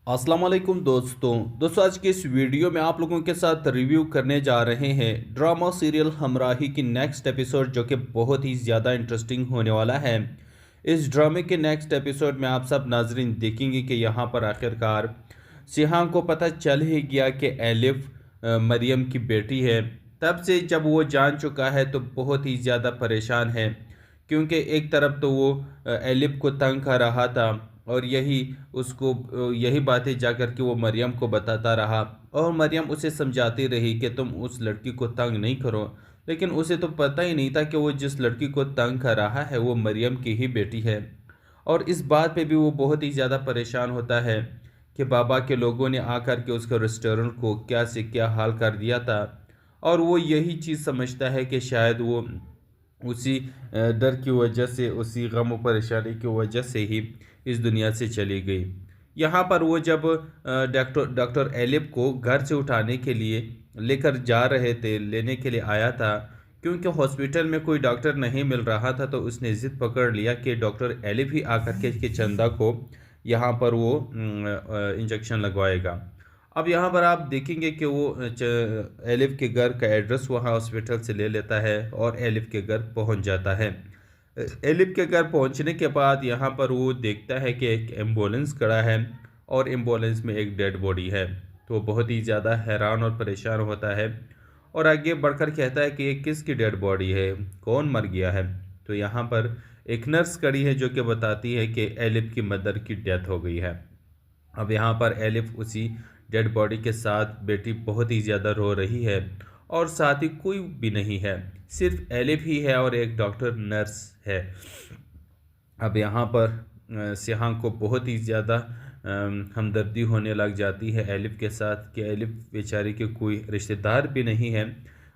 अस्सलाम वालेकुम दोस्तों आज की इस वीडियो में आप लोगों के साथ रिव्यू करने जा रहे हैं ड्रामा सीरियल हमराही की नेक्स्ट एपिसोड, जो कि बहुत ही ज़्यादा इंटरेस्टिंग होने वाला है। इस ड्रामे के नेक्स्ट एपिसोड में आप सब नाजरीन देखेंगे कि यहाँ पर आखिरकार सिहा को पता चल ही गया कि एलिफ मरियम की बेटी है। तब से जब वो जान चुका है तो बहुत ही ज़्यादा परेशान है, क्योंकि एक तरफ तो वो एलिफ को तंग कर रहा था और यही बातें जाकर के वो मरियम को बताता रहा, और मरियम उसे समझाती रही कि तुम उस लड़की को तंग नहीं करो। लेकिन उसे तो पता ही नहीं था कि वो जिस लड़की को तंग कर रहा है वो मरियम की ही बेटी है। और इस बात पे भी वो बहुत ही ज़्यादा परेशान होता है कि बाबा के लोगों ने आकर के उसके रेस्टोरेंट को क्या से क्या हाल कर दिया था, और वो यही चीज़ समझता है कि शायद वो उसी डर की वजह से, उसी गम और परेशानी की वजह से ही इस दुनिया से चली गई। यहाँ पर वो जब डॉक्टर एलिप को घर से उठाने के लिए लेकर जा रहे थे, लेने के लिए आया था, क्योंकि हॉस्पिटल में कोई डॉक्टर नहीं मिल रहा था, तो उसने ज़िद पकड़ लिया कि डॉक्टर एलिप ही आकर के चंदा को यहाँ पर वो इंजेक्शन लगवाएगा। अब यहाँ पर आप देखेंगे कि वो एलिफ के घर का एड्रेस वहाँ हॉस्पिटल से ले लेता है और एलिफ के घर पहुँच जाता है। एलिफ के घर पहुँचने के बाद यहाँ पर वो देखता है कि एक एम्बुलेंस खड़ा है और एम्बुलेंस में एक डेड बॉडी है। तो वो बहुत ही ज़्यादा हैरान और परेशान होता है और आगे बढ़कर कहता है कि ये किसकी डेड बॉडी है, कौन मर गया है। तो यहाँ पर एक नर्स खड़ी है जो कि बताती है कि एलिफ की मदर की डेथ हो गई है। अब यहाँ पर एलिफ उसी डेड बॉडी के साथ बेटी बहुत ही ज़्यादा रो रही है, और साथ ही कोई भी नहीं है, सिर्फ एलिफ ही है और एक डॉक्टर नर्स है। अब यहाँ पर सिहा को बहुत ही ज़्यादा हमदर्दी होने लग जाती है एलिफ के साथ कि एलिफ बेचारी के कोई रिश्तेदार भी नहीं है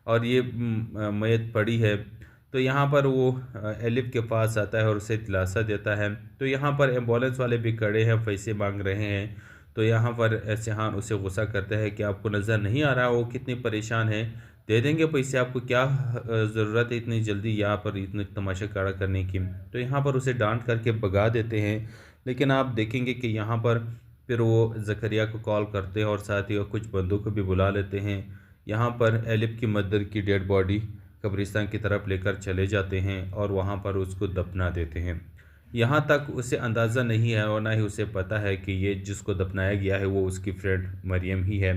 और ये मैयत पड़ी है। तो यहाँ पर वो एलिफ के पास आता है और उसे दिलासा देता है। तो यहाँ पर एम्बुलेंस वाले भी खड़े हैं, पैसे मांग रहे हैं। तो यहाँ पर सिहान उसे गुस्सा करता है कि आपको नज़र नहीं आ रहा वो कितनी परेशान है, दे देंगे पैसे, आपको क्या ज़रूरत है इतनी जल्दी यहाँ पर इतने तमाशा खड़ा करने की। तो यहाँ पर उसे डांट करके भगा देते हैं। लेकिन आप देखेंगे कि यहाँ पर फिर वो ज़करिया को कॉल करते हैं और साथ ही वो कुछ बंदों को भी बुला लेते हैं। यहाँ पर एलिफ की मदर की डेड बॉडी कब्रिस्तान की तरफ लेकर चले जाते हैं और वहाँ पर उसको दफना देते हैं। यहाँ तक उसे अंदाज़ा नहीं है और ना ही उसे पता है कि ये जिसको दफनाया गया है वो उसकी फ्रेंड मरियम ही है।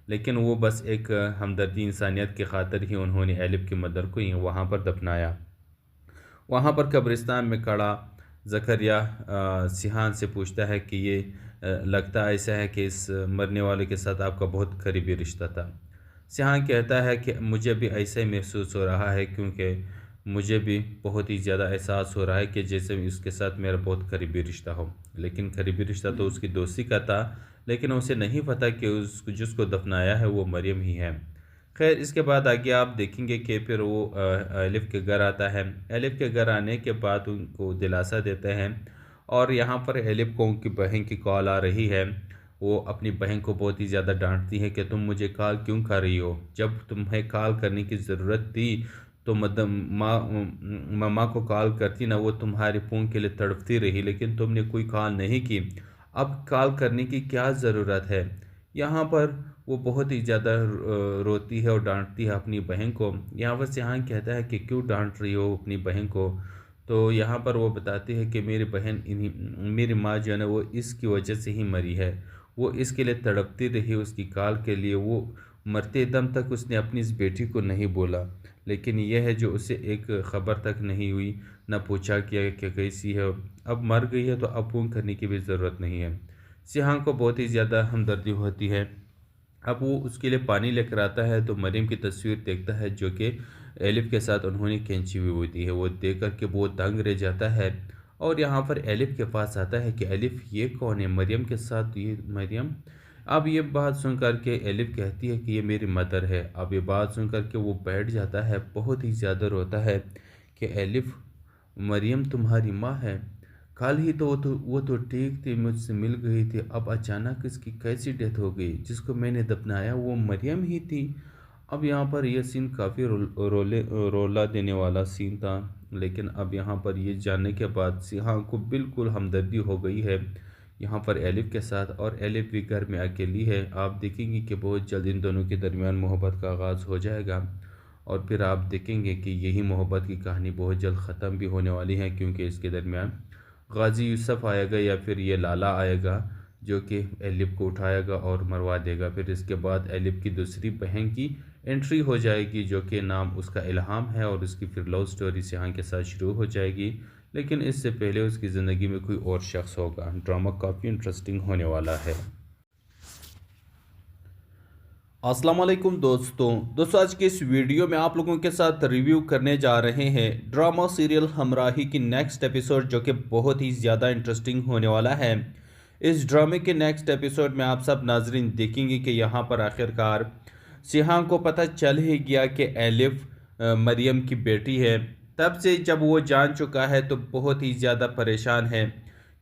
लेकिन वो बस एक हमदर्दी इंसानियत की खातिर ही उन्होंने एलिफ की मदर को ही वहाँ पर दफनाया। वहाँ पर कब्रिस्तान में खड़ा ज़करिया सिहान से पूछता है कि ये लगता ऐसा है कि इस मरने वाले के साथ आपका बहुत करीबी रिश्ता था। सिहान कहता है कि मुझे भी ऐसा ही महसूस हो रहा है, क्योंकि मुझे भी बहुत ही ज़्यादा एहसास हो रहा है कि जैसे उसके साथ मेरा बहुत करीबी रिश्ता हो। लेकिन करीबी रिश्ता तो उसकी दोस्ती का था, लेकिन उसे नहीं पता कि उसको जिसको दफनाया है वो मरियम ही है। खैर, इसके बाद आगे आप देखेंगे कि फिर वो एलिफ के घर आता है। एलिफ के घर आने के बाद उनको दिलासा देते हैं, और यहाँ पर एलिफ को उनकी बहन की कॉल आ रही है। वो अपनी बहन को बहुत ही ज़्यादा डांटती है कि तुम मुझे कॉल क्यों कर रही हो, जब तुम्हें कॉल करने की ज़रूरत थी तो मतलब मम्मा को कॉल करती ना, वो तुम्हारे फ़ोन के लिए तड़पती रही, लेकिन तुमने कोई कॉल नहीं की, अब कॉल करने की क्या ज़रूरत है। यहाँ पर वो बहुत ही ज़्यादा रोती है और डांटती है अपनी बहन को। यहाँ पर सिहान कहता है कि क्यों डांट रही हो अपनी बहन को। तो यहाँ पर वो बताती है कि मेरी माँ जो है ना वो इसकी वजह से ही मरी है, वो इसके लिए तड़पती रही, उसकी काल के लिए। वो मरते दम तक उसने अपनी इस बेटी को नहीं बोला, लेकिन यह है जो उसे एक ख़बर तक नहीं हुई, ना पूछा कि कैसी है। अब मर गई है तो अब फ़ोन करने की भी ज़रूरत नहीं है। सिहान को बहुत ही ज़्यादा हमदर्दी होती है। अब वो उसके लिए पानी लेकर आता है तो मरीम की तस्वीर देखता है जो कि एलिफ के साथ उन्होंने खींची हुई होती है। वो देख कर के बहुत दंग रह जाता है और यहाँ पर एलिफ के पास आता है कि एलिफ ये कौन है, मरियम के साथ ये मरियम। अब ये बात सुन कर के एलिफ कहती है कि ये मेरी मदर है। अब ये बात सुन कर के वो बैठ जाता है, बहुत ही ज़्यादा रोता है कि एलिफ, मरियम तुम्हारी माँ है। कल ही तो वो तो ठीक थी, मुझसे मिल गई थी, अब अचानक इसकी कैसी डेथ हो गई, जिसको मैंने दफनाया वो मरियम ही थी। अब यहाँ पर यह सीन काफ़ी रोला देने वाला सीन था, लेकिन अब यहाँ पर ये जानने के बाद सिहा को बिल्कुल हमदर्दी हो गई है। यहाँ पर एलिफ के साथ, और एलिफ भी घर में अकेली है। आप देखेंगे कि बहुत जल्द इन दोनों के दरमियान मोहब्बत का आगाज़ हो जाएगा, और फिर आप देखेंगे कि यही मोहब्बत की कहानी बहुत जल्द ख़त्म भी होने वाली है, क्योंकि इसके दरमियान गाजी यूसुफ आएगा या फिर ये लाला आएगा जो कि एलिफ को उठाएगा और मरवा देगा। फिर इसके बाद एलिफ की दूसरी बहन की एंट्री हो जाएगी जो कि नाम उसका इल्हाम है, और उसकी फिर लव स्टोरी सिहान के साथ शुरू हो जाएगी। लेकिन इससे पहले उसकी ज़िंदगी में कोई और शख्स होगा। ड्रामा काफ़ी इंटरेस्टिंग होने वाला है। अस्सलाम वालेकुम दोस्तों आज के इस वीडियो में आप लोगों के साथ रिव्यू करने जा रहे हैं ड्रामा सीरियल हमराही की नेक्स्ट एपिसोड, जो कि बहुत ही ज़्यादा इंटरेस्टिंग होने वाला है। इस ड्रामे के नेक्स्ट एपिसोड में आप सब नाजरीन देखेंगे कि यहाँ पर आखिरकार सिहान को पता चल ही गया कि एलिफ मरियम की बेटी है। तब से जब वो जान चुका है तो बहुत ही ज़्यादा परेशान है,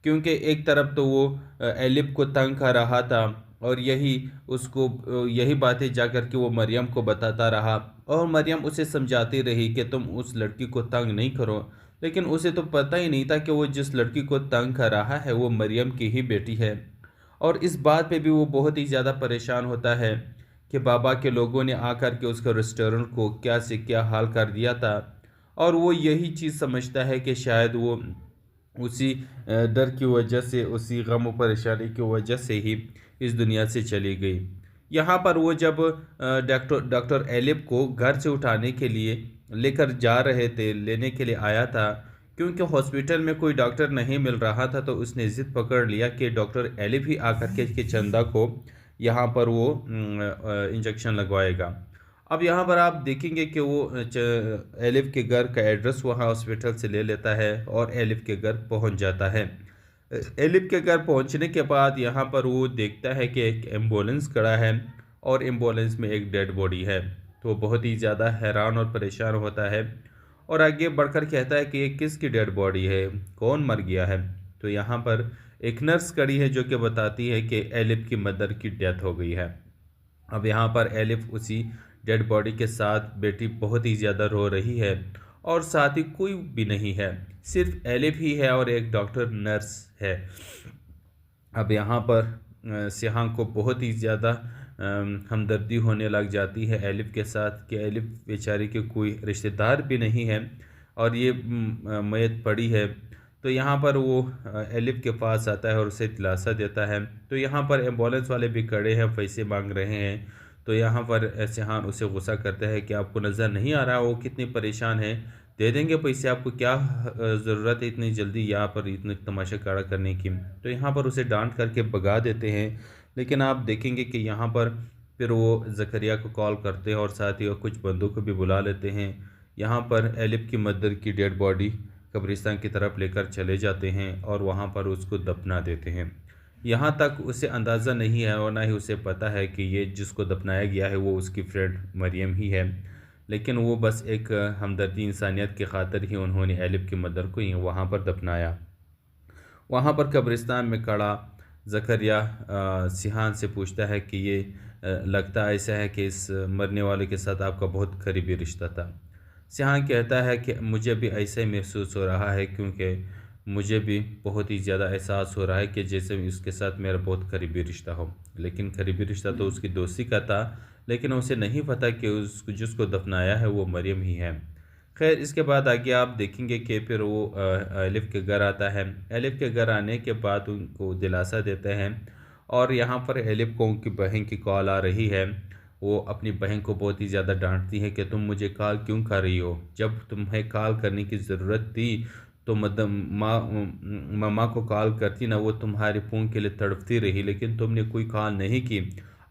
क्योंकि एक तरफ तो वो एलिफ को तंग कर रहा था, और यही बातें जाकर के वो मरियम को बताता रहा, और मरियम उसे समझाती रही कि तुम उस लड़की को तंग नहीं करो। लेकिन उसे तो पता ही नहीं था कि वो जिस लड़की को तंग कर रहा है वो मरियम की ही बेटी है। और इस बात पे भी वो बहुत ही ज़्यादा परेशान होता है कि बाबा के लोगों ने आकर के उसके रेस्टोरेंट को क्या से क्या हाल कर दिया था, और वो यही चीज़ समझता है कि शायद वो उसी डर की वजह से, उसी गम और परेशानी की वजह से ही इस दुनिया से चली गई। यहाँ पर वो जब डॉक्टर एलिफ को घर से उठाने के लिए लेकर जा रहे थे, लेने के लिए आया था, क्योंकि हॉस्पिटल में कोई डॉक्टर नहीं मिल रहा था, तो उसने ज़िद पकड़ लिया कि डॉक्टर एलिफ ही आकर के चंदा को यहाँ पर वो इंजेक्शन लगवाएगा। अब यहाँ पर आप देखेंगे कि वो एलिफ के घर का एड्रेस वहाँ हॉस्पिटल से ले लेता है और एलिफ के घर पहुँच जाता है। एलिफ के घर पहुँचने के बाद यहाँ पर वो देखता है कि एक एम्बुलेंस खड़ा है, और एम्बुलेंस में एक डेड बॉडी है। तो बहुत ही ज़्यादा हैरान और परेशान होता है, और आगे बढ़कर कहता है कि ये किसकी डेड बॉडी है, कौन मर गया है। तो यहाँ पर एक नर्स खड़ी है जो कि बताती है कि एलिफ की मदर की डेथ हो गई है। अब यहाँ पर एलिफ उसी डेड बॉडी के साथ, बेटी बहुत ही ज़्यादा रो रही है, और साथ ही कोई भी नहीं है, सिर्फ एलिफ ही है और एक डॉक्टर नर्स है। अब यहाँ पर सिहान को बहुत ही ज़्यादा हमदर्दी होने लग जाती है एलिफ के साथ, कि एलिफ बेचारी के कोई रिश्तेदार भी नहीं है और ये मैयत पड़ी है। तो यहाँ पर वो एलिफ के पास आता है और उसे दिलासा देता है। तो यहाँ पर एम्बुलेंस वाले भी खड़े हैं, पैसे मांग रहे हैं। तो यहाँ पर सिहान उसे गुस्सा करता है कि आपको नज़र नहीं आ रहा वो कितनी परेशान है, दे देंगे पैसे, आपको क्या ज़रूरत है इतनी जल्दी यहाँ पर इतने तमाशा खड़ा करने की। तो यहाँ पर उसे डांट करके भगा देते हैं। लेकिन आप देखेंगे कि यहाँ पर फिर वो ज़करिया को कॉल करते हैं, और साथ ही वो कुछ बंदों को भी बुला लेते हैं। यहाँ पर एलिफ की मदर की डेड बॉडी कब्रिस्तान की तरफ लेकर चले जाते हैं, और वहाँ पर उसको दफना देते हैं। यहाँ तक उसे अंदाज़ा नहीं है, और ना ही उसे पता है कि ये जिसको दफनाया गया है वो उसकी फ्रेंड मरियम ही है। लेकिन वो बस एक हमदर्दी इंसानियत की खातिर ही उन्होंने एलिफ की मदर को ही वहाँ पर दफनाया। वहाँ पर कब्रिस्तान में खड़ा ज़करिया सिहान से पूछता है कि ये लगता ऐसा है कि इस मरने वाले के साथ आपका बहुत करीबी रिश्ता था। सिहान कहता है कि मुझे भी ऐसा ही महसूस हो रहा है, क्योंकि मुझे भी बहुत ही ज़्यादा एहसास हो रहा है कि जैसे उसके साथ मेरा बहुत करीबी रिश्ता हो। लेकिन करीबी रिश्ता तो उसकी दोस्ती का था, लेकिन उसे नहीं पता कि उसको जिसको दफनाया है वो मरियम ही है। खैर, इसके बाद आगे आप देखेंगे कि फिर वो एलिफ के घर आता है। एलिफ के घर आने के बाद उनको दिलासा देते हैं, और यहाँ पर एलिफ को उनकी बहन की कॉल आ रही है। वो अपनी बहन को बहुत ही ज़्यादा डांटती है कि तुम मुझे कॉल क्यों कर रही हो, जब तुम्हें कॉल करने की ज़रूरत थी तो मतलब मामा को कॉल करती ना, वो तुम्हारे फ़ोन के लिए तड़पती रही, लेकिन तुमने कोई कॉल नहीं की,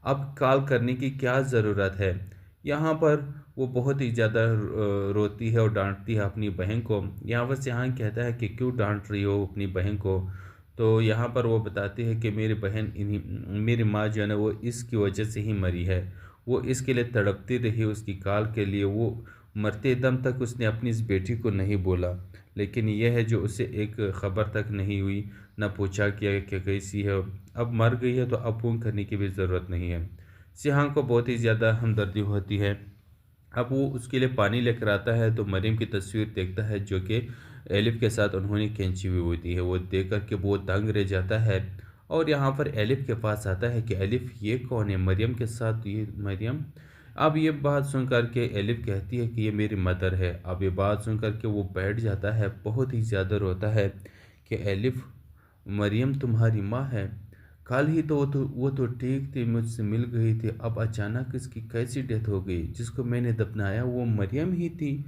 अब कॉल करने की क्या ज़रूरत है। यहाँ पर वो बहुत ही ज़्यादा रोती है और डांटती है अपनी बहन को। यहाँ पर सिहान कहता है कि क्यों डांट रही हो अपनी बहन को। तो यहाँ पर वो बताती है कि मेरी माँ जो है ना वो इसकी वजह से ही मरी है, वो इसके लिए तड़पती रही उसकी कॉल के लिए, वो मरते दम तक उसने अपनी इस बेटी को नहीं बोला। लेकिन यह है जो उसे एक ख़बर तक नहीं हुई, न पूछा कि कैसी है, अब मर गई है तो अब फ़ोन करने की भी ज़रूरत नहीं है। सिहान को बहुत ही ज़्यादा हमदर्दी होती है। अब वो उसके लिए पानी लेकर आता है तो मरीम की तस्वीर देखता है जो कि एलिफ के साथ उन्होंने खींची हुई होती है। वो देख कर के बहुत दंग रह जाता है, और यहाँ पर एलिफ के पास आता है कि एलिफ ये कौन है, मरियम के साथ ये मरियम। अब ये बात सुन कर के एलिफ कहती है कि ये मेरी मदर है। अब ये बात सुन कर के वो बैठ जाता है, बहुत ही ज़्यादा रोता है कि एलिफ, मरियम तुम्हारी माँ है। कल ही तो वो तो ठीक थी, मुझसे मिल गई थी, अब अचानक इसकी कैसी डेथ हो गई। जिसको मैंने दफनाया वो मरियम ही थी।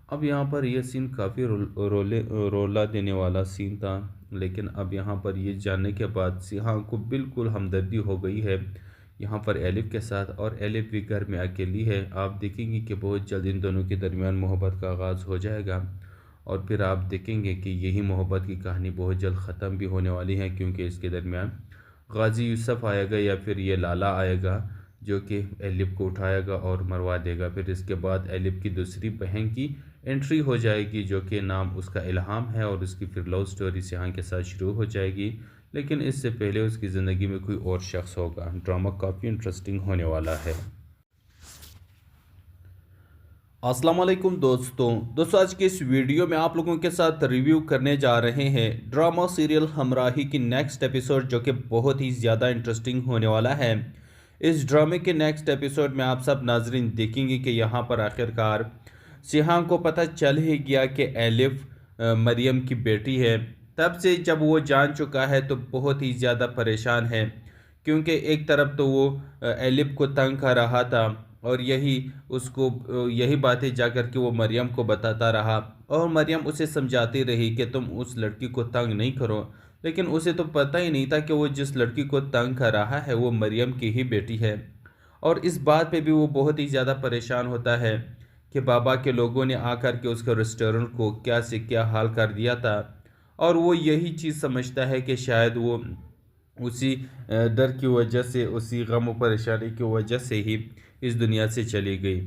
अब यहाँ पर यह सीन काफ़ी रोला देने वाला सीन था, लेकिन अब यहाँ पर ये जानने के बाद सिहा को बिल्कुल हमदर्दी हो गई है यहाँ पर एलिफ के साथ, और एलिफ भी घर में अकेली है। आप देखेंगे कि बहुत जल्द इन दोनों के दरमियान मोहब्बत का आगाज़ हो जाएगा, और फिर आप देखेंगे कि यही मोहब्बत की कहानी बहुत जल्द ख़त्म भी होने वाली है, क्योंकि इसके दरमियान गाजी यूसुफ आएगा या फिर ये लाला आएगा जो कि एलिफ को उठाएगा और मरवा देगा। फिर इसके बाद एलिफ की दूसरी बहन की एंट्री हो जाएगी जो कि नाम उसका इल्हाम है, और उसकी फिर लव स्टोरी सिहान के साथ शुरू हो जाएगी। लेकिन इससे पहले उसकी ज़िंदगी में कोई और शख्स होगा। ड्रामा काफ़ी इंटरेस्टिंग होने वाला है। अस्सलाम वालेकुम दोस्तों आज के इस वीडियो में आप लोगों के साथ रिव्यू करने जा रहे हैं ड्रामा सीरियल हमराही की नेक्स्ट एपिसोड, जो कि बहुत ही ज़्यादा इंटरेस्टिंग होने वाला है। इस ड्रामे के नेक्स्ट एपिसोड में आप सब नाजरीन देखेंगे कि यहाँ पर आखिरकार सिहान को पता चल ही गया कि एलिफ मरियम की बेटी है। तब से जब वो जान चुका है तो बहुत ही ज़्यादा परेशान है, क्योंकि एक तरफ तो वो एलिफ को तंग कर रहा था, और यही बातें जाकर के वो मरियम को बताता रहा, और मरियम उसे समझाती रही कि तुम उस लड़की को तंग नहीं करो। लेकिन उसे तो पता ही नहीं था कि वो जिस लड़की को तंग कर रहा है वो मरियम की ही बेटी है। और इस बात पे भी वो बहुत ही ज़्यादा परेशान होता है कि बाबा के लोगों ने आकर के उसके रेस्टोरेंट को क्या से क्या हाल कर दिया था, और वो यही चीज़ समझता है कि शायद वो उसी डर की वजह से, उसी गम और परेशानी की वजह से ही इस दुनिया से चली गई।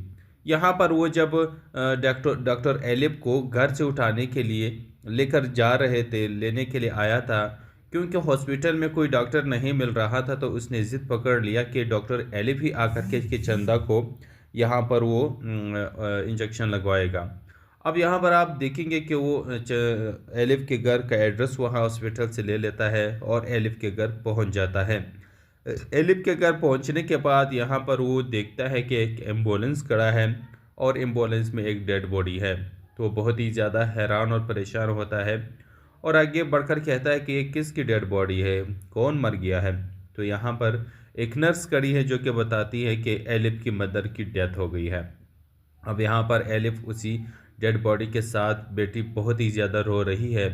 यहाँ पर वो जब डॉक्टर एलिफ को घर से उठाने के लिए लेकर जा रहे थे, लेने के लिए आया था, क्योंकि हॉस्पिटल में कोई डॉक्टर नहीं मिल रहा था, तो उसने ज़िद पकड़ लिया कि डॉक्टर एलिफ ही आकर के चंदा को यहाँ पर वो इंजेक्शन लगवाएगा। अब यहाँ पर आप देखेंगे कि वो एलिफ के घर का एड्रेस वहाँ हॉस्पिटल से ले लेता है और एलिफ के घर पहुँच जाता है। एलिफ के घर पहुँचने के बाद यहाँ पर वो देखता है कि एक एम्बुलेंस खड़ा है, और एम्बुलेंस में एक डेड बॉडी है। तो बहुत ही ज़्यादा हैरान और परेशान होता है, और आगे बढ़कर कहता है कि ये किसकी डेड बॉडी है, कौन मर गया है। तो यहाँ पर एक नर्स खड़ी है जो कि बताती है कि एलिफ की मदर की डेथ हो गई है। अब यहाँ पर एलिफ उसी डेड बॉडी के साथ बैठी बहुत ही ज़्यादा रो रही है,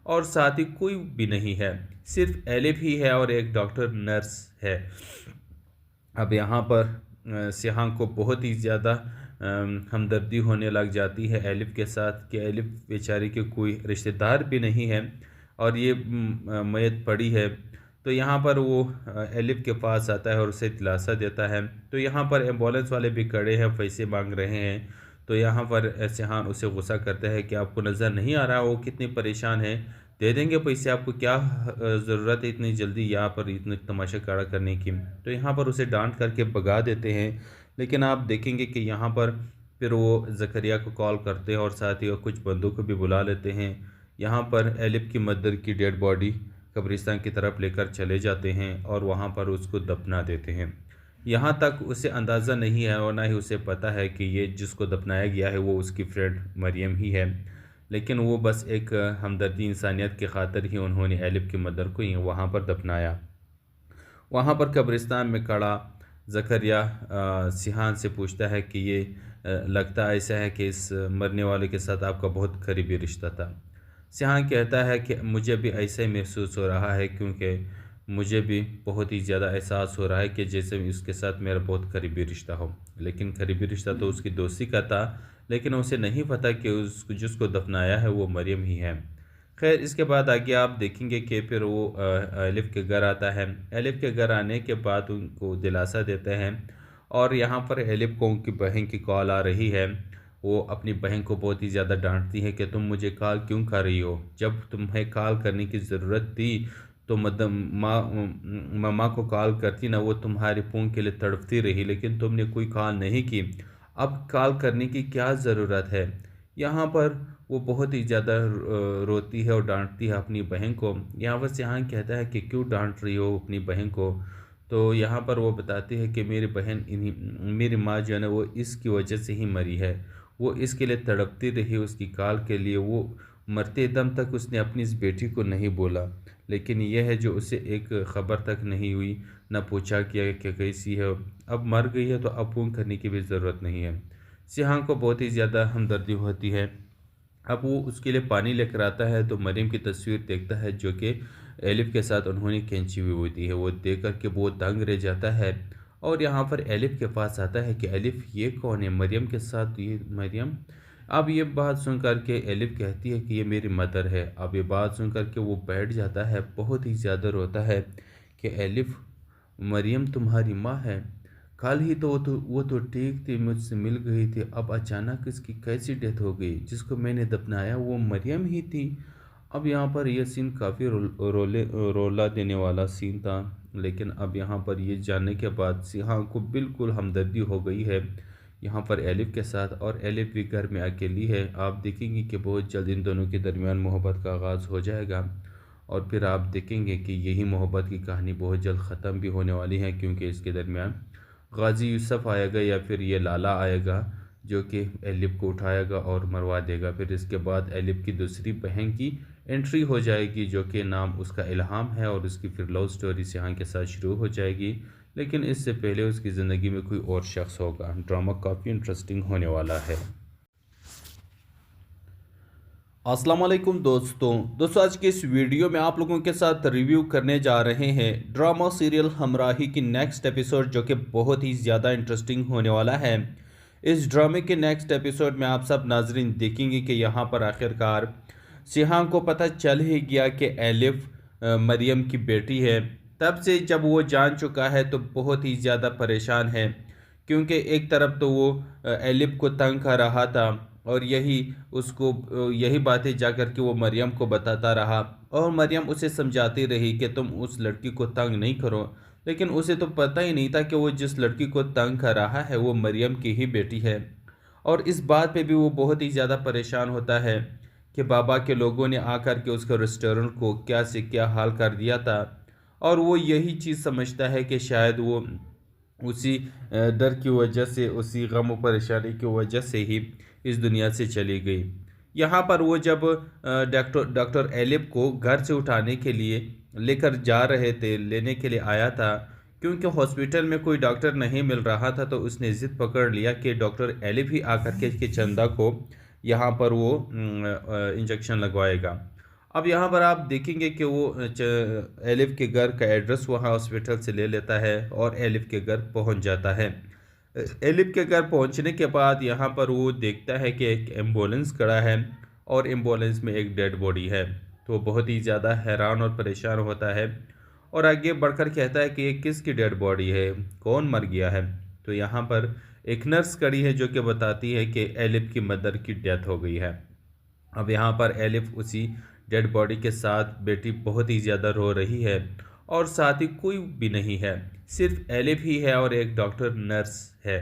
और साथ ही कोई भी नहीं है, सिर्फ एलिफ ही है और एक डॉक्टर नर्स है। अब यहाँ पर सिहान को बहुत ही ज़्यादा हमदर्दी होने लग जाती है एलिफ के साथ कि एलिफ बेचारी के कोई रिश्तेदार भी नहीं है, और ये मैयत पड़ी है। तो यहाँ पर वो एलिफ के पास आता है और उसे दिलासा देता है। तो यहाँ पर एम्बुलेंस वाले भी खड़े हैं, पैसे मांग रहे हैं। तो यहाँ पर सिहान उसे गुस्सा करता है कि आपको नज़र नहीं आ रहा वो कितनी परेशान है, दे देंगे पैसे, आपको क्या ज़रूरत है इतनी जल्दी यहाँ पर इतने तमाशा खड़ा करने की। तो यहाँ पर उसे डांट करके भगा देते हैं। लेकिन आप देखेंगे कि यहाँ पर फिर वो ज़करिया को कॉल करते हैं और साथ ही कुछ बंदों को भी बुला लेते हैं। यहाँ पर एलिफ की मदर की डेड बॉडी कब्रिस्तान की तरफ लेकर चले जाते हैं और वहाँ पर उसको दफना देते हैं। यहाँ तक उसे अंदाज़ा नहीं है और ना ही उसे पता है कि ये जिसको दफनाया गया है वो उसकी फ्रेंड मरियम ही है। लेकिन वो बस एक हमदर्दी इंसानियत की खातिर ही उन्होंने एलिफ की मदर को ही वहाँ पर दफनाया। वहाँ पर कब्रिस्तान में खड़ा ज़करिया सिहान से पूछता है कि ये लगता ऐसा है कि इस मरने वाले के साथ आपका बहुत करीबी रिश्ता था। सिहान कहता है कि मुझे भी ऐसा ही महसूस हो रहा है, क्योंकि मुझे भी बहुत ही ज़्यादा एहसास हो रहा है कि जैसे उसके साथ मेरा बहुत करीबी रिश्ता हो। लेकिन करीबी रिश्ता तो उसकी दोस्ती का था, लेकिन उसे नहीं पता कि जिसको दफनाया है वो मरियम ही है। खैर, इसके बाद आगे आप देखेंगे कि फिर वो एलिफ के घर आता है। एलिफ के घर आने के बाद उनको दिलासा देते हैं, और यहाँ पर एलिफ को उनकी बहन की कॉल आ रही है। वो अपनी बहन को बहुत ही ज़्यादा डांटती है कि तुम मुझे कॉल क्यों कर रही हो, जब तुम्हें कॉल करने की ज़रूरत थी तो मतलब मम्मा को कॉल करती ना, वो तुम्हारे फ़ोन के लिए तड़पती रही, लेकिन तुमने कोई कॉल नहीं की। अब कॉल करने की क्या ज़रूरत है। यहाँ पर वो बहुत ही ज़्यादा रोती है और डांटती है अपनी बहन को। यहाँ पर सिहान कहता है कि क्यों डांट रही हो अपनी बहन को। तो यहाँ पर वो बताती है कि मेरी बहन इन्हीं मेरी माँ जो है ना वो इसकी वजह से ही मरी है। वो इसके लिए तड़पती रही, उसकी काल के लिए। वो मरते दम तक उसने अपनी इस बेटी को नहीं बोला, लेकिन यह है जो उसे एक ख़बर तक नहीं हुई, न पूछा कि कैसी है। अब मर गई है तो अब फ़ोन करने की भी ज़रूरत नहीं है। सिहान को बहुत ही ज़्यादा हमदर्दी होती है। अब वो उसके लिए पानी लेकर आता है तो मरीम की तस्वीर देखता है जो कि एलिफ के साथ उन्होंने खींची हुई होती है। वो देख कर के बहुत दंग रह जाता है और यहाँ पर एलिफ के पास आता है कि एलिफ ये कौन है, मरियम के साथ ये मरियम। अब ये बात सुन कर के एलिफ कहती है कि ये मेरी मदर है। अब ये बात सुन कर के वो बैठ जाता है, बहुत ही ज़्यादा रोता है कि एलिफ, मरियम तुम्हारी माँ है। कल ही तो वो तो ठीक थी, मुझसे मिल गई थी, अब अचानक इसकी कैसी डेथ हो गई। जिसको मैंने दफनाया वो मरियम ही थी। अब यहाँ पर यह सीन काफ़ी रोला देने वाला सीन था, लेकिन अब यहाँ पर ये जानने के बाद सिहान को बिल्कुल हमदर्दी हो गई है यहाँ पर एलिफ के साथ। और एलिफ भी घर में अकेली है। आप देखेंगे कि बहुत जल्द इन दोनों के दरमियान मोहब्बत का आगाज़ हो जाएगा और फिर आप देखेंगे कि यही मोहब्बत की कहानी बहुत जल्द ख़त्म भी होने वाली है, क्योंकि इसके दरमियान गाजी यूसुफ आएगा या फिर ये लाला आएगा जो कि एलिफ को उठाएगा और मरवा देगा। फिर इसके बाद एलिफ की दूसरी बहन की एंट्री हो जाएगी जो कि नाम उसका इल्हाम है, और उसकी फिर लव स्टोरी सिहान के साथ शुरू हो जाएगी। लेकिन इससे पहले उसकी ज़िंदगी में कोई और शख्स होगा। ड्रामा काफ़ी इंटरेस्टिंग होने वाला है। अस्सलाम वालेकुम दोस्तों आज के इस वीडियो में आप लोगों के साथ रिव्यू करने जा रहे हैं ड्रामा सीरियल हमराही की नेक्स्ट एपिसोड, जो कि बहुत ही ज़्यादा इंटरेस्टिंग होने वाला है। इस ड्रामे के नेक्स्ट एपिसोड में आप सब नाजरीन देखेंगे कि यहाँ पर आखिरकार सिहान को पता चल ही गया कि एलिफ मरियम की बेटी है। तब से जब वो जान चुका है तो बहुत ही ज़्यादा परेशान है, क्योंकि एक तरफ तो वो एलिफ को तंग कर रहा था और यही बातें जा कर के वो मरियम को बताता रहा, और मरियम उसे समझाती रही कि तुम उस लड़की को तंग नहीं करो। लेकिन उसे तो पता ही नहीं था कि वो जिस लड़की को तंग कर रहा है वो मरियम की ही बेटी है। और इस बात पे भी वो बहुत ही ज़्यादा परेशान होता है कि बाबा के लोगों ने आकर के उसके रेस्टोरेंट को क्या से क्या हाल कर दिया था, और वो यही चीज़ समझता है कि शायद वो उसी डर की वजह से, उसी गम और परेशानी की वजह से ही इस दुनिया से चली गई। यहाँ पर वो जब डॉक्टर एलिफ को घर से उठाने के लिए लेकर जा रहे थे, लेने के लिए आया था, क्योंकि हॉस्पिटल में कोई डॉक्टर नहीं मिल रहा था, तो उसने ज़िद पकड़ लिया कि डॉक्टर एलिफ ही आकर के चंदा को यहाँ पर वो इंजेक्शन लगवाएगा। अब यहाँ पर आप देखेंगे कि वो एलिफ के घर का एड्रेस वहाँ हॉस्पिटल से ले लेता है और एलिफ के घर पहुँच जाता है। एलिफ के घर पहुँचने के बाद यहाँ पर वो देखता है कि एक एम्बुलेंस खड़ा है और एम्बुलेंस में एक डेड बॉडी है। तो वो बहुत ही ज़्यादा हैरान और परेशान होता है और आगे बढ़कर कहता है कि ये किसकी डेड बॉडी है, कौन मर गया है। तो यहाँ पर एक नर्स खड़ी है जो कि बताती है कि एलिफ की मदर की डेथ हो गई है। अब यहाँ पर एलिफ उसी डेड बॉडी के साथ बेटी बहुत ही ज़्यादा रो रही है, और साथ ही कोई भी नहीं है, सिर्फ एलिफ ही है और एक डॉक्टर नर्स है।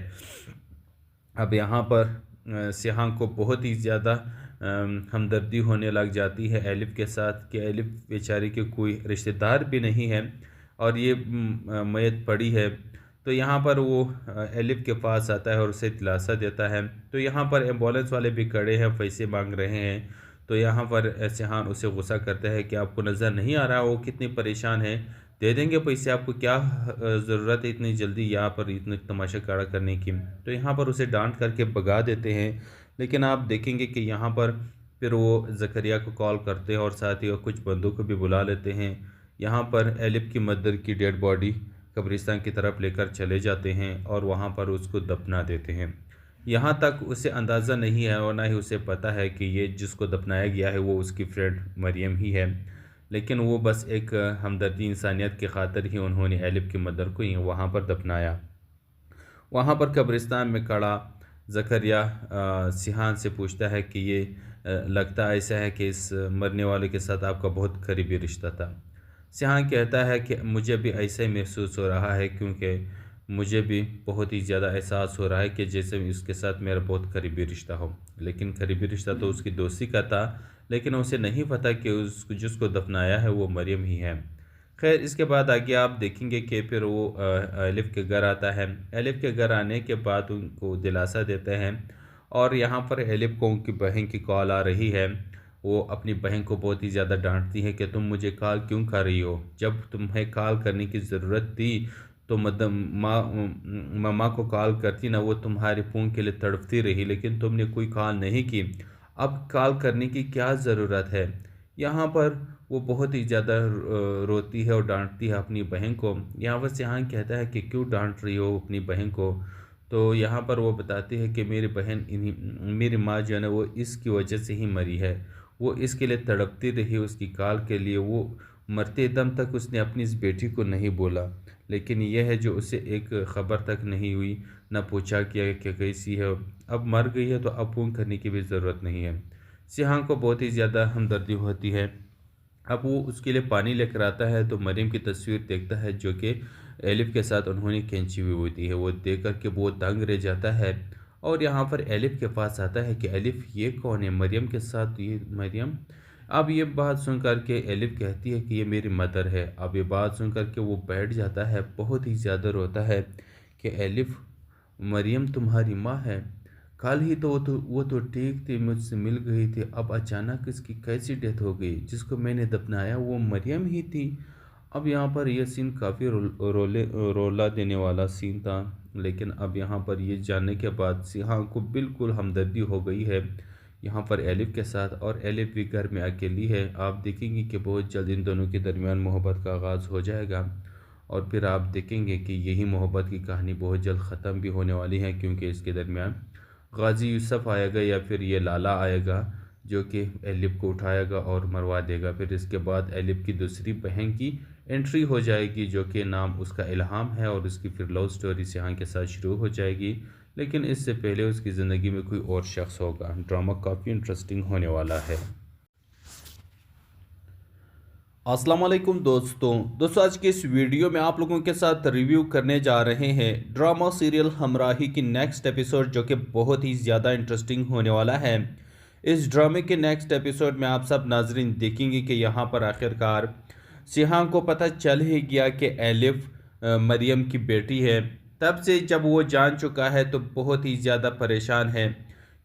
अब यहाँ पर सिहान को बहुत ही ज़्यादा हमदर्दी होने लग जाती है एलिफ के साथ कि एलिफ बेचारी के कोई रिश्तेदार भी नहीं है और ये मैयत पड़ी है। तो यहाँ पर वो एलिफ के पास आता है और उसे दिलासा देता है। तो यहाँ पर एम्बुलेंस वाले भी खड़े हैं, पैसे मांग रहे हैं। तो यहाँ पर सिहान उसे गुस्सा करता है कि आपको नज़र नहीं आ रहा वो कितनी परेशान है, दे देंगे पैसे, आपको क्या ज़रूरत है इतनी जल्दी यहाँ पर इतने तमाशा खड़ा करने की। तो यहाँ पर उसे डांट करके भगा देते हैं। लेकिन आप देखेंगे कि यहाँ पर फिर वो ज़करिया को कॉल करते हैं और साथ ही वो कुछ बंदों को भी बुला लेते हैं। यहाँ पर एलिफ की मदर की डेड बॉडी कब्रिस्तान की तरफ लेकर चले जाते हैं और वहाँ पर उसको दफना देते हैं। यहाँ तक उसे अंदाज़ा नहीं है और ना ही उसे पता है कि ये जिसको दफनाया गया है वो उसकी फ्रेंड मरियम ही है। लेकिन वो बस एक हमदर्दी इंसानियत की खातिर ही उन्होंने एलिफ की मदर को ही वहाँ पर दफनाया। वहाँ पर कब्रिस्तान में खड़ा ज़करिया सिहान से पूछता है कि ये लगता ऐसा है कि इस मरने वाले के साथ आपका बहुत करीबी रिश्ता था। सिहान कहता है कि मुझे भी ऐसा ही महसूस हो रहा है, क्योंकि मुझे भी बहुत ही ज़्यादा एहसास हो रहा है कि जैसे इसके साथ मेरा बहुत करीबी रिश्ता हो, लेकिन करीबी रिश्ता तो उसकी दोस्ती का था, लेकिन उसे नहीं पता कि उसको जिसको दफनाया है वो मरियम ही है। खैर, इसके बाद आगे आप देखेंगे कि फिर वो एलिफ के घर आता है। एलिफ के घर आने के बाद उनको दिलासा देते हैं और यहाँ पर एलिफ को उनकी बहन की कॉल आ रही है। वो अपनी बहन को बहुत ही ज़्यादा डांटती है कि तुम मुझे कॉल क्यों कर रही हो, जब तुम्हें कॉल करने की ज़रूरत थी तो मतलब मम्मा को कॉल करती ना, वो तुम्हारे फ़ोन के लिए तड़पती रही, लेकिन तुमने कोई कॉल नहीं की। अब कॉल करने की क्या ज़रूरत है। यहाँ पर वो बहुत ही ज़्यादा रोती है और डांटती है अपनी बहन को। यहाँ पर सिहान कहता है कि क्यों डांट रही हो अपनी बहन को। तो यहाँ पर वो बताती है कि मेरी बहन मेरी माँ जो है ना वो इसकी वजह से ही मरी है। वो इसके लिए तड़पती रही उसकी कॉल के लिए। वो मरते दम तक उसने अपनी इस बेटी को नहीं बोला, लेकिन यह है जो उसे एक ख़बर तक नहीं हुई, ना पूछा कि कैसी है। अब मर गई है तो अब फ़ोन करने की भी ज़रूरत नहीं है। सिहान को बहुत ही ज़्यादा हमदर्दी होती है। अब वो उसके लिए पानी लेकर आता है तो मरीम की तस्वीर देखता है जो कि एलिफ के साथ उन्होंने खींची हुई होती है। वो देख कर के बहुत तंग रह जाता है और यहाँ पर एलिफ के पास आता है कि एलिफ ये कौन है, मरियम के साथ ये मरियम। अब ये बात सुन कर के एलिफ कहती है कि ये मेरी मदर है। अब ये बात सुन कर के वो बैठ जाता है, बहुत ही ज़्यादा रोता है कि एलिफ, मरियम तुम्हारी माँ है। कल ही तो वो तो ठीक थी, मुझसे मिल गई थी, अब अचानक इसकी कैसी डेथ हो गई। जिसको मैंने दफनाया वो मरियम ही थी। अब यहाँ पर यह सीन काफ़ी रोला देने वाला सीन था, लेकिन अब यहाँ पर ये जानने के बाद सिहा को बिल्कुल हमदर्दी हो गई है यहाँ पर एलिफ के साथ। और एलिफ भी घर में अकेली है। आप देखेंगे कि बहुत जल्द इन दोनों के दरमियान मोहब्बत का आगाज़ हो जाएगा और फिर आप देखेंगे कि यही मोहब्बत की कहानी बहुत जल्द ख़त्म भी होने वाली है, क्योंकि इसके दरमियान गाजी यूसुफ आएगा या फिर ये लाला आएगा जो कि एलिफ को उठाएगा और मरवा देगा। फिर इसके बाद एलिफ की दूसरी बहन की एंट्री हो जाएगी जो कि नाम उसका इल्हाम है और उसकी फिर लव स्टोरी सिहान के साथ शुरू हो जाएगी, लेकिन इससे पहले उसकी ज़िंदगी में कोई और शख्स होगा। ड्रामा काफ़ी इंटरेस्टिंग होने वाला है। अस्सलाम वालेकुम दोस्तों आज के इस वीडियो में आप लोगों के साथ रिव्यू करने जा रहे हैं ड्रामा सीरियल हमराही की नेक्स्ट एपिसोड, जो कि बहुत ही ज़्यादा इंटरेस्टिंग होने वाला है। इस ड्रामे के नेक्स्ट एपिसोड में आप सब नाजरीन देखेंगे कि यहाँ पर आखिरकार सिहान को पता चल ही गया कि एलिफ मरियम की बेटी है। तब से जब वो जान चुका है तो बहुत ही ज़्यादा परेशान है,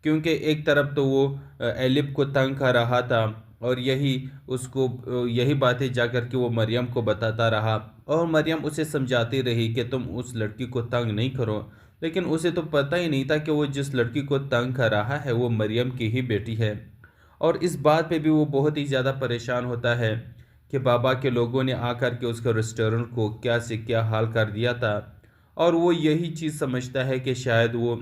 क्योंकि एक तरफ तो वो एलिफ को तंग कर रहा था और यही बातें जा कर के वो मरियम को बताता रहा और मरियम उसे समझाती रही कि तुम उस लड़की को तंग नहीं करो, लेकिन उसे तो पता ही नहीं था कि वो जिस लड़की को तंग कर रहा है वो मरियम की ही बेटी है। और इस बात पे भी वो बहुत ही ज़्यादा परेशान होता है कि बाबा के लोगों ने आकर के उसके रेस्टोरेंट को क्या से क्या हाल कर दिया था, और वो यही चीज़ समझता है कि शायद वो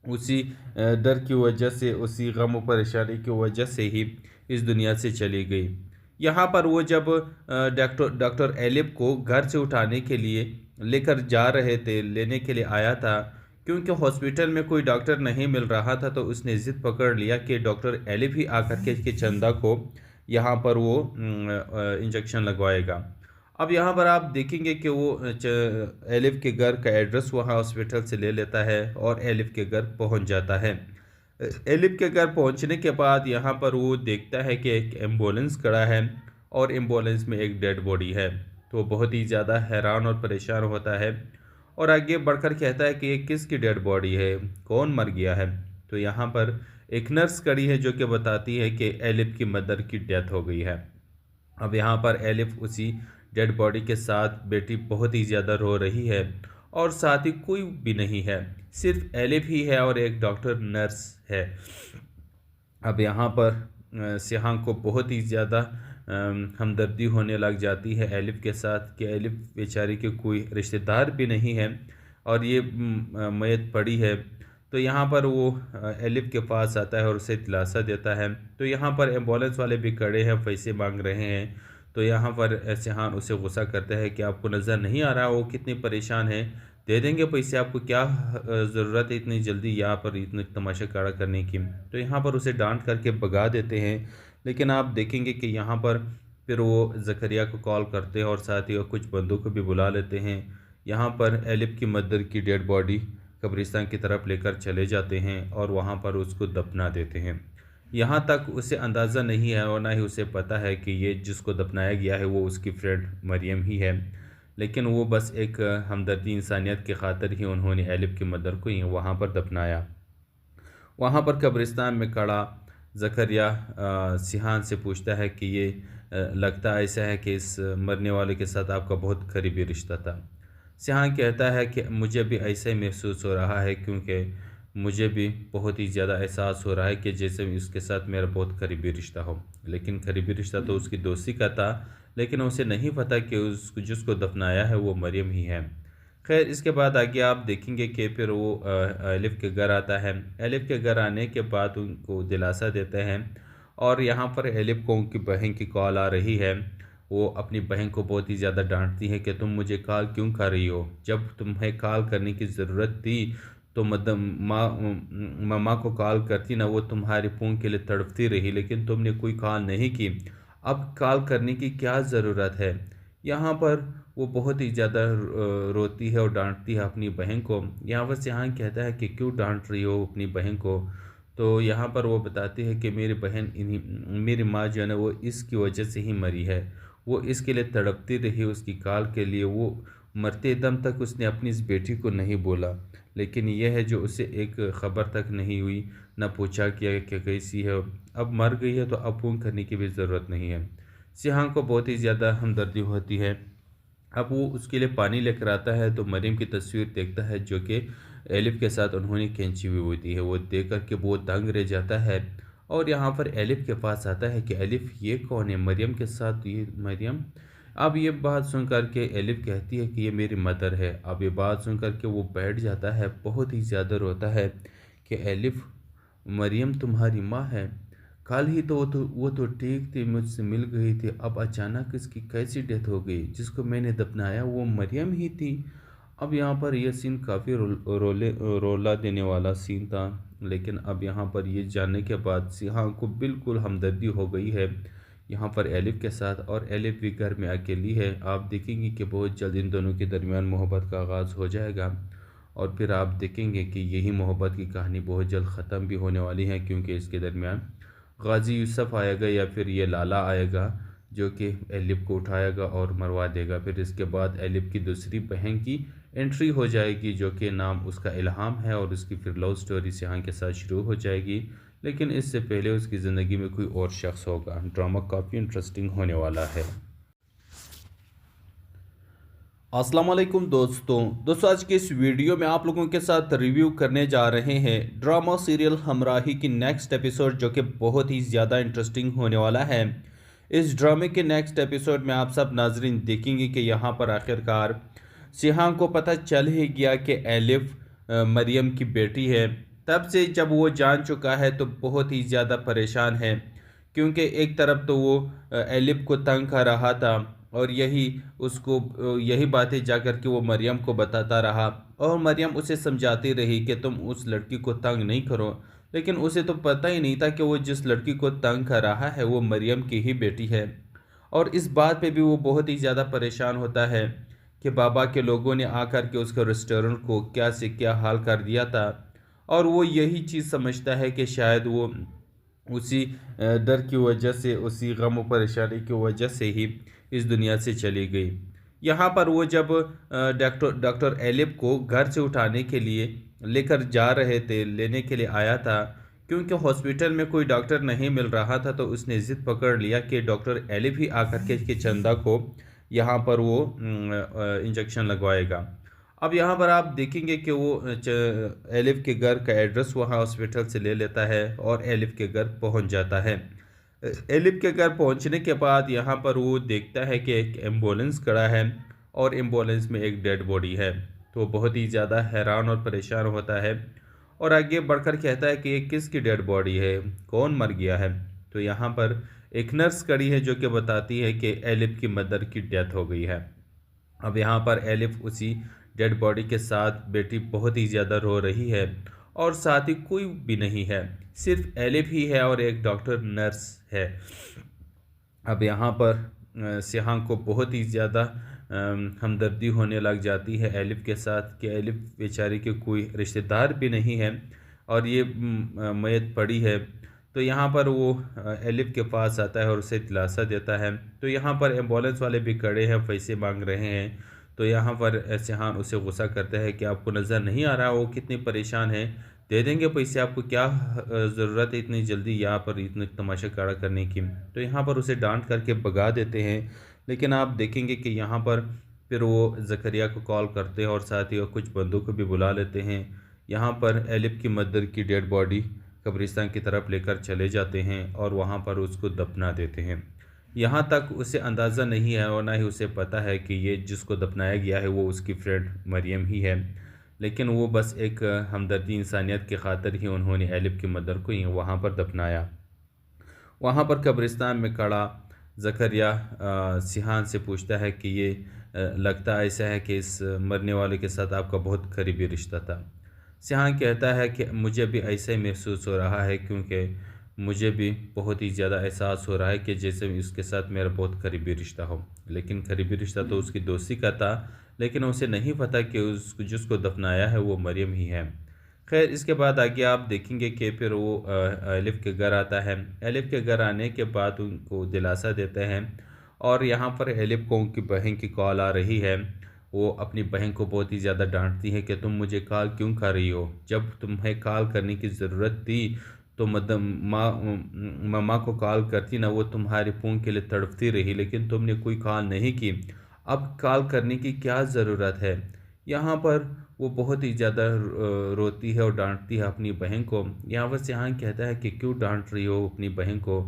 उसी डर की वजह से, उसी गम और परेशानी की वजह से ही इस दुनिया से चली गई। यहाँ पर वो जब डॉक्टर एलिफ को घर से उठाने के लिए लेकर जा रहे थे, लेने के लिए आया था, क्योंकि हॉस्पिटल में कोई डॉक्टर नहीं मिल रहा था, तो उसने ज़िद पकड़ लिया कि डॉक्टर एलिफ ही आकर के चंदा को यहाँ पर वो इंजेक्शन लगवाएगा। अब यहाँ पर आप देखेंगे कि वो एलिफ के घर का एड्रेस वहाँ हॉस्पिटल से ले लेता है और एलिफ के घर पहुँच जाता है। एलिफ के घर पहुँचने के बाद यहाँ पर वो देखता है कि एक एम्बुलेंस खड़ा है और एम्बुलेंस में एक डेड बॉडी है। तो वो बहुत ही ज़्यादा हैरान और परेशान होता है और आगे बढ़कर कहता है कि ये किसकी डेड बॉडी है, कौन मर गया है। तो यहाँ पर एक नर्स खड़ी है जो कि बताती है कि एलिफ की मदर की डेथ हो गई है। अब यहाँ पर एलिफ उसी डेड बॉडी के साथ बेटी बहुत ही ज़्यादा रो रही है और साथ ही कोई भी नहीं है, सिर्फ एलिफ ही है और एक डॉक्टर नर्स है। अब यहाँ पर सिहां को बहुत ही ज़्यादा हमदर्दी होने लग जाती है एलिफ के साथ कि एलिफ बेचारी के कोई रिश्तेदार भी नहीं है और ये मैयत पड़ी है। तो यहाँ पर वो एलिफ के पास आता है और उसे दिलासा देता है। तो यहाँ पर एम्बुलेंस वाले भी खड़े हैं, पैसे मांग रहे हैं। तो यहाँ पर सिहान उसे गुस्सा करता है कि आपको नज़र नहीं आ रहा वो कितनी परेशान है, दे देंगे पैसे, आपको क्या ज़रूरत है इतनी जल्दी यहाँ पर इतने तमाशा खड़ा करने की। तो यहाँ पर उसे डांट करके भगा देते हैं। लेकिन आप देखेंगे कि यहाँ पर फिर वो ज़करिया को कॉल करते हैं और साथ ही वो कुछ बंदों को भी बुला लेते हैं। यहाँ पर एलिफ की मदर की डेड बॉडी कब्रिस्तान की तरफ लेकर चले जाते हैं और वहाँ पर उसको दफना देते हैं। यहाँ तक उसे अंदाज़ा नहीं है और ना ही उसे पता है कि ये जिसको दफनाया गया है वो उसकी फ्रेंड मरियम ही है, लेकिन वो बस एक हमदर्दी इंसानियत की खातिर ही उन्होंने एलिफ की मदर को ही वहाँ पर दफनाया। वहाँ पर कब्रिस्तान में खड़ा ज़करिया सिहान से पूछता है कि ये लगता ऐसा है कि इस मरने वाले के साथ आपका बहुत करीबी रिश्ता था। सिहान कहता है कि मुझे भी ऐसा ही महसूस हो रहा है, क्योंकि मुझे भी बहुत ही ज़्यादा एहसास हो रहा है कि जैसे उसके साथ मेरा बहुत करीबी रिश्ता हो। लेकिन करीबी रिश्ता तो उसकी दोस्ती का था, लेकिन उसे नहीं पता कि उसको जिसको दफनाया है वो मरियम ही है। खैर, इसके बाद आगे आप देखेंगे कि फिर वो एलिफ के घर आता है। एलिफ के घर आने के बाद उनको दिलासा देते हैं और यहाँ पर एलिफ को उनकी बहन की कॉल आ रही है। वो अपनी बहन को बहुत ही ज़्यादा डांटती है कि तुम मुझे कॉल क्यों कर रही हो, जब तुम्हें कॉल करने की ज़रूरत थी तो मतलब मम्मा को कॉल करती ना, वो तुम्हारे फ़ोन के लिए तड़पती रही, लेकिन तुमने कोई कॉल नहीं की। अब कॉल करने की क्या ज़रूरत है। यहाँ पर वो बहुत ही ज़्यादा रोती है और डांटती है अपनी बहन को। यहाँ पर सिहान कहता है कि क्यों डांट रही हो अपनी बहन को। तो यहाँ पर वो बताती है कि मेरी बहन मेरी माँ जो है ना वो इसकी वजह से ही मरी है। वो इसके लिए तड़पती रही, उसकी काल के लिए। वो मरते दम तक उसने अपनी इस बेटी को नहीं बोला, लेकिन यह है जो उसे एक ख़बर तक नहीं हुई, न पूछा किया कि कैसी है। अब मर गई है तो अब फ़ोन करने की भी ज़रूरत नहीं है। सिहान को बहुत ही ज़्यादा हमदर्दी होती है। अब वो उसके लिए पानी लेकर आता है तो मरीम की तस्वीर देखता है जो कि एलिफ के साथ उन्होंने खींची हुई होती है। वो देख कर के बहुत दंग रह जाता है और यहाँ पर एलिफ के पास आता है कि एलिफ ये कौन है, मरियम के साथ ये मरियम। अब ये बात सुन कर के एलिफ कहती है कि ये मेरी मदर है। अब ये बात सुन कर के वो बैठ जाता है, बहुत ही ज़्यादा रोता है कि एलिफ, मरियम तुम्हारी माँ है। कल ही तो वो तो ठीक थी, मुझसे मिल गई थी, अब अचानक इसकी कैसी डेथ हो गई। जिसको मैंने दफनाया वो मरियम ही थी। अब यहाँ पर यह सीन काफ़ी रोला देने वाला सीन था, लेकिन अब यहाँ पर ये जानने के बाद सिहान को बिल्कुल हमदर्दी हो गई है यहाँ पर एलिफ के साथ। और एलिफ भी घर में अकेली है। आप देखेंगे कि बहुत जल्द इन दोनों के दरमियान मोहब्बत का आगाज़ हो जाएगा और फिर आप देखेंगे कि यही मोहब्बत की कहानी बहुत जल्द ख़त्म भी होने वाली है, क्योंकि इसके दरमियान गाजी यूसुफ आएगा या फिर ये लाला आएगा जो कि एलिफ को उठाएगा और मरवा देगा। फिर इसके बाद एलिफ की दूसरी बहन की एंट्री हो जाएगी जो कि नाम उसका इल्हाम है और उसकी फिर लव स्टोरी सिहान के साथ शुरू हो जाएगी। लेकिन इससे पहले उसकी ज़िंदगी में कोई और शख्स होगा। ड्रामा काफ़ी इंटरेस्टिंग होने वाला है। अस्सलाम वालेकुम दोस्तों आज के इस वीडियो में आप लोगों के साथ रिव्यू करने जा रहे हैं ड्रामा सीरियल हमराही की नेक्स्ट एपिसोड, जो कि बहुत ही ज़्यादा इंटरेस्टिंग होने वाला है। इस ड्रामे के नेक्स्ट एपिसोड में आप सब नाजरीन देखेंगे कि यहाँ पर आखिरकार सिहान को पता चल ही गया कि एलिफ मरियम की बेटी है। तब से जब वो जान चुका है तो बहुत ही ज़्यादा परेशान है, क्योंकि एक तरफ तो वो एलिफ को तंग कर रहा था और यही बातें जाकर के वो मरियम को बताता रहा और मरियम उसे समझाती रही कि तुम उस लड़की को तंग नहीं करो। लेकिन उसे तो पता ही नहीं था कि वो जिस लड़की को तंग कर रहा है वो मरियम की ही बेटी है। और इस बात पे भी वो बहुत ही ज़्यादा परेशान होता है कि बाबा के लोगों ने आकर के उसके रेस्टोरेंट को क्या से क्या हाल कर दिया था। और वो यही चीज़ समझता है कि शायद वो उसी डर की वजह से, उसी गम और परेशानी की वजह से ही इस दुनिया से चली गई। यहाँ पर वो जब डॉक्टर एलिफ को घर से उठाने के लिए लेकर जा रहे थे, लेने के लिए आया था, क्योंकि हॉस्पिटल में कोई डॉक्टर नहीं मिल रहा था, तो उसने ज़िद पकड़ लिया कि डॉक्टर एलिफ ही आकर के चंदा को यहाँ पर वो इंजेक्शन लगवाएगा। अब यहाँ पर आप देखेंगे कि वो एलिफ के घर का एड्रेस वहाँ हॉस्पिटल से ले लेता है और एलिफ के घर पहुँच जाता है। एलिफ के घर पहुँचने के बाद यहाँ पर वो देखता है कि एक एम्बुलेंस खड़ा है और एम्बुलेंस में एक डेड बॉडी है। तो बहुत ही ज़्यादा हैरान और परेशान होता है और आगे बढ़कर कहता है कि ये किसकी डेड बॉडी है, कौन मर गया है। तो यहाँ पर एक नर्स खड़ी है जो कि बताती है कि एलिफ की मदर की डेथ हो गई है। अब यहाँ पर एलिफ उसी डेड बॉडी के साथ, बेटी बहुत ही ज़्यादा रो रही है और साथ ही कोई भी नहीं है, सिर्फ एलिफ ही है और एक डॉक्टर नर्स है। अब यहाँ पर सिहान को बहुत ही ज़्यादा हमदर्दी होने लग जाती है एलिफ के साथ कि एलिफ बेचारी के कोई रिश्तेदार भी नहीं है और ये मैयत पड़ी है। तो यहाँ पर वो एलिफ के पास आता है और उसे दिलासा देता है। तो यहाँ पर एम्बुलेंस वाले भी खड़े हैं, पैसे मांग रहे हैं। तो यहाँ पर सिहान उसे गुस्सा करता है कि आपको नज़र नहीं आ रहा वो कितनी परेशान है, दे देंगे पैसे, आपको क्या ज़रूरत है इतनी जल्दी यहाँ पर इतने तमाशा खड़ा करने की। तो यहाँ पर उसे डांट करके भगा देते हैं। लेकिन आप देखेंगे कि यहाँ पर फिर वो ज़करिया को कॉल करते हैं और साथ ही कुछ बंदों को भी बुला लेते हैं। यहाँ पर एलिफ की मदर की डेड बॉडी कब्रिस्तान की तरफ लेकर चले जाते हैं और वहाँ पर उसको दफना देते हैं। यहाँ तक उसे अंदाज़ा नहीं है और ना ही उसे पता है कि ये जिसको दफनाया गया है वो उसकी फ्रेंड मरियम ही है। लेकिन वो बस एक हमदर्दी इंसानियत की खातिर ही उन्होंने एलिफ की मदर को ही वहाँ पर दफनाया। वहाँ पर कब्रिस्तान में खड़ा ज़करिया सिहान से पूछता है कि ये लगता ऐसा है कि इस मरने वाले के साथ आपका बहुत करीबी रिश्ता था। सिहान कहता है कि मुझे भी ऐसा ही महसूस हो रहा है, क्योंकि मुझे भी बहुत ही ज़्यादा एहसास हो रहा है कि जैसे इसके साथ मेरा बहुत करीबी रिश्ता हो। लेकिन करीबी रिश्ता तो उसकी दोस्ती का था, लेकिन उसे नहीं पता कि उस जिसको दफनाया है वो मरियम ही है। खैर, इसके बाद आगे आप देखेंगे कि फिर वो एलिफ के घर आता है। एलिफ के घर आने के बाद उनको दिलासा देते हैं और यहाँ पर एलिफ को उनकी बहन की कॉल आ रही है। वो अपनी बहन को बहुत ही ज़्यादा डांटती है कि तुम मुझे कॉल क्यों कर रही हो, जब तुम्हें कॉल करने की ज़रूरत थी तो मतलब मम्मा को कॉल करती ना, वो तुम्हारे फ़ोन के लिए तड़पती रही, लेकिन तुमने कोई कॉल नहीं की, अब कॉल करने की क्या ज़रूरत है। यहाँ पर वो बहुत ही ज़्यादा रोती है और डांटती है अपनी बहन को। यहाँ पर सिहान कहता है कि क्यों डांट रही हो अपनी बहन को।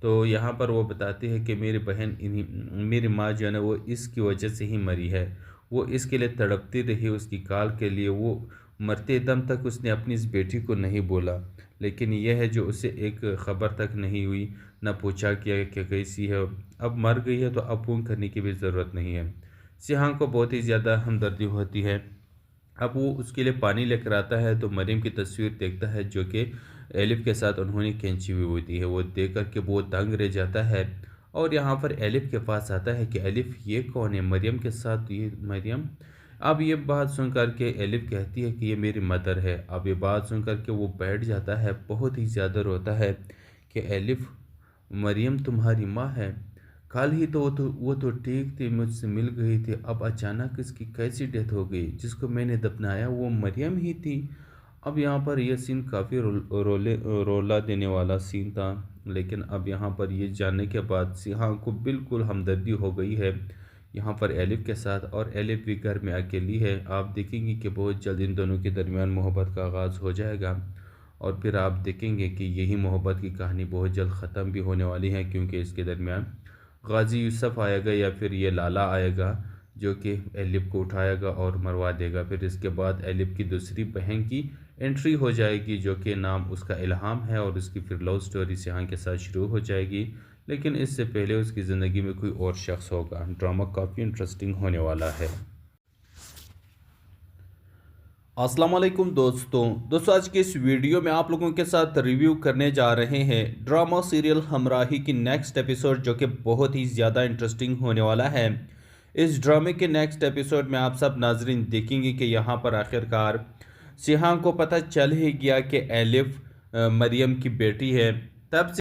तो यहाँ पर वो बताती है कि मेरी बहन मेरी माँ जो है ना वो इसकी वजह से ही मरी है, वो इसके लिए तड़पती रही उसकी कॉल के लिए, वो मरते दम तक उसने अपनी इस बेटी को नहीं बोला। लेकिन यह है जो उसे एक ख़बर तक नहीं हुई, न पूछा कि कैसी है, अब मर गई है तो अब फ़ोन करने की भी ज़रूरत नहीं है। सिहान को बहुत ही ज़्यादा हमदर्दी होती है। अब वो उसके लिए पानी लेकर आता है तो मरीम की तस्वीर देखता है जो कि एलिफ के साथ उन्होंने खींची हुई होती है। वो देख कर के बहुत दंग रह जाता है और यहाँ पर एलिफ के पास आता है कि एलिफ ये कौन है, मरियम के साथ ये मरियम। अब ये बात सुन कर के एलिफ कहती है कि ये मेरी मदर है। अब ये बात सुन कर के वो बैठ जाता है, बहुत ही ज़्यादा रोता है कि एलिफ, मरियम तुम्हारी माँ है, कल ही तो वो तो ठीक थी, मुझसे मिल गई थी, अब अचानक इसकी कैसी डेथ हो गई, जिसको मैंने दफनाया वो मरियम ही थी। अब यहाँ पर यह सीन काफ़ी रोला देने वाला सीन था। लेकिन अब यहाँ पर ये जानने के बाद सिहान को बिल्कुल हमदर्दी हो गई है यहाँ पर एलिफ के साथ, और एलिफ भी घर में अकेली है। आप देखेंगे कि बहुत जल्द इन दोनों के दरमियान मोहब्बत का आगाज़ हो जाएगा और फिर आप देखेंगे कि यही मोहब्बत की कहानी बहुत जल्द ख़त्म भी होने वाली है, क्योंकि इसके दरमियान गाजी यूसुफ आएगा या फिर ये लाला आएगा जो कि एलिफ को उठाएगा और मरवा देगा। फिर इसके बाद एलिफ की दूसरी बहन की एंट्री हो जाएगी जो कि नाम उसका इल्हाम है, और उसकी फिर लव स्टोरी सिहान के साथ शुरू हो जाएगी। लेकिन इससे पहले उसकी ज़िंदगी में कोई और शख्स होगा। ड्रामा काफ़ी इंटरेस्टिंग होने वाला है। अस्सलाम वालेकुम दोस्तों आज के इस वीडियो में आप लोगों के साथ रिव्यू करने जा रहे हैं ड्रामा सीरियल हमराही की नेक्स्ट एपिसोड, जो कि बहुत ही ज़्यादा इंटरेस्टिंग होने वाला है। इस ड्रामे के नेक्स्ट एपिसोड में आप सब नाजरीन देखेंगे कि यहाँ पर आखिरकार सिहान को पता चल ही गया कि एलिफ मरियम की बेटी है। तब